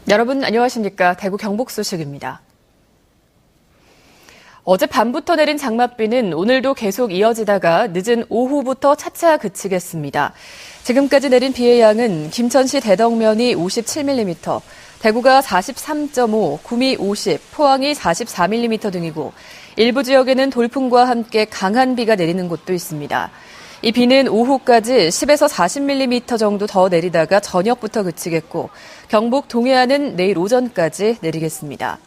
여러분 안녕하십니까? 대구 경북 소식입니다. 어젯밤부터 내린 장맛비는 오늘도 계속 이어지다가 늦은 오후부터 차차 그치겠습니다. 지금까지 내린 비의 양은 김천시 대덕면이 57mm, 대구가 43.5, 구미 50, 포항이 44mm 등이고 일부 지역에는 돌풍과 함께 강한 비가 내리는 곳도 있습니다. 이 비는 오후까지 10에서 40mm 정도 더 내리다가 저녁부터 그치겠고 경북 동해안은 내일 오전까지 내리겠습니다.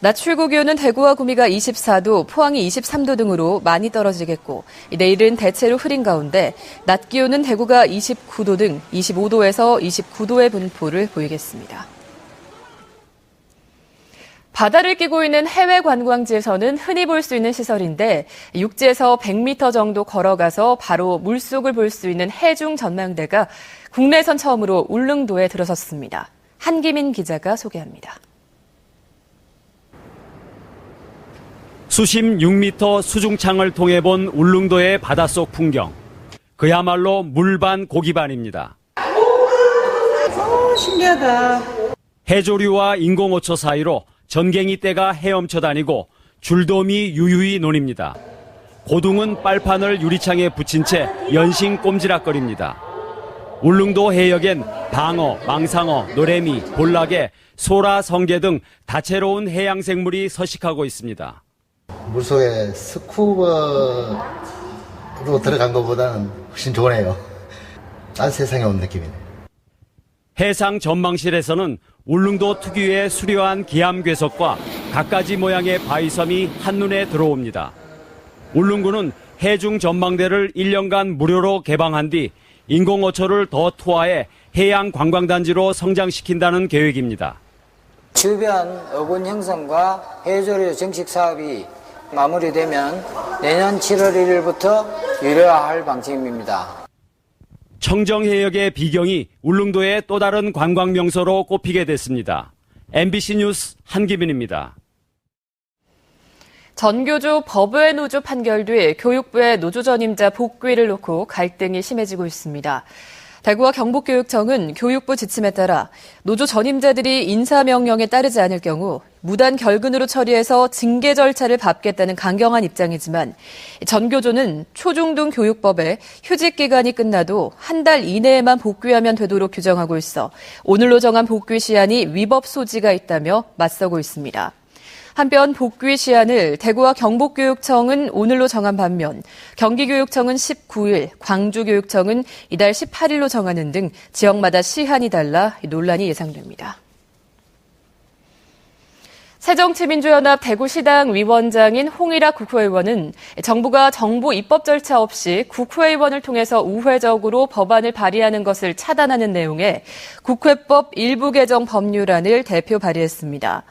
낮 최고 기온은 대구와 구미가 24도, 포항이 23도 등으로 많이 떨어지겠고 내일은 대체로 흐린 가운데 낮 기온은 대구가 29도 등 25도에서 29도의 분포를 보이겠습니다. 바다를 끼고 있는 해외 관광지에서는 흔히 볼 수 있는 시설인데 육지에서 100m 정도 걸어가서 바로 물속을 볼 수 있는 해중 전망대가 국내선 처음으로 울릉도에 들어섰습니다. 한기민 기자가 소개합니다. 수심 6m 수중창을 통해 본 울릉도의 바닷속 풍경. 그야말로 물반 고기반입니다. 신기하다. 해조류와 인공어초 사이로 전갱이 떼가 헤엄쳐 다니고 줄돔이 유유히 논입니다. 고둥은 빨판을 유리창에 붙인 채 연신 꼼지락거립니다. 울릉도 해역엔 방어, 망상어, 노래미, 볼락에, 소라, 성게 등 다채로운 해양 생물이 서식하고 있습니다. 물속에 스쿠버로 들어간 것보다는 훨씬 좋네요. 딴 세상에 온 느낌이네요. 해상 전망실에서는 울릉도 특유의 수려한 기암괴석과 갖가지 모양의 바위섬이 한눈에 들어옵니다. 울릉구는 해중 전망대를 1년간 무료로 개방한 뒤 인공어초를 더 투하해 해양 관광단지로 성장시킨다는 계획입니다. 주변 어군 형성과 해조류 정식 사업이 마무리되면 내년 7월 1일부터 유료화할 방침입니다. 청정해역의 비경이 울릉도의 또 다른 관광 명소로 꼽히게 됐습니다. MBC 뉴스 한기민입니다. 전교조 법외 노조 판결 뒤 교육부의 노조 전임자 복귀를 놓고 갈등이 심해지고 있습니다. 대구와 경북교육청은 교육부 지침에 따라 노조 전임자들이 인사명령에 따르지 않을 경우 무단 결근으로 처리해서 징계 절차를 밟겠다는 강경한 입장이지만 전교조는 초중등 교육법에 휴직 기간이 끝나도 한 달 이내에만 복귀하면 되도록 규정하고 있어 오늘로 정한 복귀 시한이 위법 소지가 있다며 맞서고 있습니다. 한편 복귀 시한을 대구와 경북교육청은 오늘로 정한 반면 경기교육청은 19일, 광주교육청은 이달 18일로 정하는 등 지역마다 시한이 달라 논란이 예상됩니다. 새정치민주연합 대구시당 위원장인 홍일학 국회의원은 정부가 정부 입법 절차 없이 국회의원을 통해서 우회적으로 법안을 발의하는 것을 차단하는 내용의 국회법 일부 개정 법률안을 대표 발의했습니다.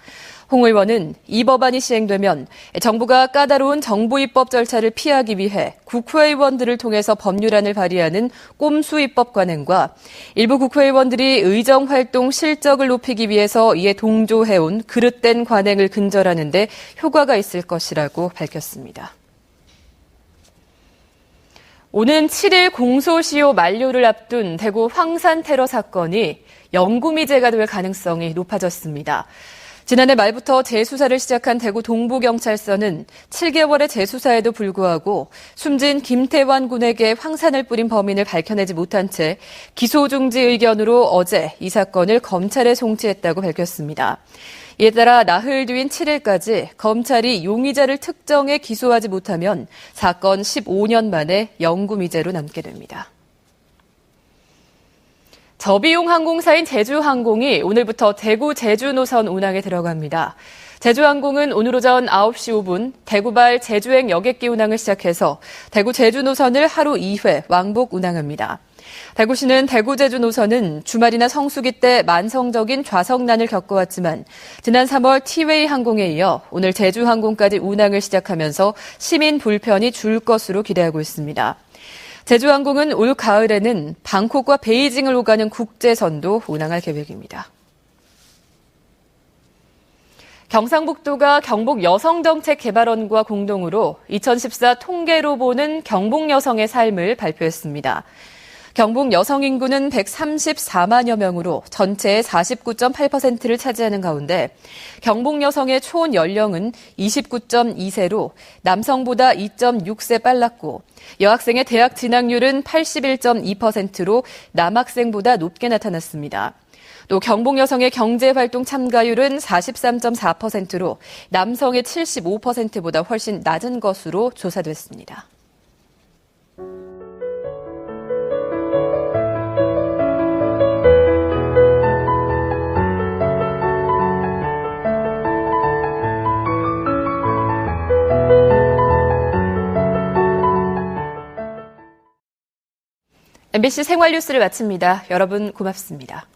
홍 의원은 이 법안이 시행되면 정부가 까다로운 정부 입법 절차를 피하기 위해 국회의원들을 통해서 법률안을 발의하는 꼼수 입법 관행과 일부 국회의원들이 의정활동 실적을 높이기 위해서 이에 동조해온 그릇된 관행을 근절하는 데 효과가 있을 것이라고 밝혔습니다. 오는 7일 공소시효 만료를 앞둔 대구 황산 테러 사건이 영구미제가 될 가능성이 높아졌습니다. 지난해 말부터 재수사를 시작한 대구 동부경찰서는 7개월의 재수사에도 불구하고 숨진 김태환 군에게 황산을 뿌린 범인을 밝혀내지 못한 채 기소 중지 의견으로 어제 이 사건을 검찰에 송치했다고 밝혔습니다. 이에 따라 나흘 뒤인 7일까지 검찰이 용의자를 특정해 기소하지 못하면 사건 15년 만에 영구미제로 남게 됩니다. 저비용 항공사인 제주항공이 오늘부터 대구 제주 노선 운항에 들어갑니다. 제주항공은 오늘 오전 9시 5분 대구발 제주행 여객기 운항을 시작해서 대구 제주 노선을 하루 2회 왕복 운항합니다. 대구시는 대구 제주 노선은 주말이나 성수기 때 만성적인 좌석난을 겪어왔지만 지난 3월 티웨이 항공에 이어 오늘 제주항공까지 운항을 시작하면서 시민 불편이 줄 것으로 기대하고 있습니다. 제주항공은 올 가을에는 방콕과 베이징을 오가는 국제선도 운항할 계획입니다. 경상북도가 경북여성정책개발원과 공동으로 2014 통계로 보는 경북 여성의 삶을 발표했습니다. 경북 여성 인구는 134만여 명으로 전체의 49.8%를 차지하는 가운데 경북 여성의 총 연령은 29.2세로 남성보다 2.6세 빨랐고 여학생의 대학 진학률은 81.2%로 남학생보다 높게 나타났습니다. 또 경북 여성의 경제활동 참가율은 43.4%로 남성의 75%보다 훨씬 낮은 것으로 조사됐습니다. MBC 생활뉴스를 마칩니다. 여러분 고맙습니다.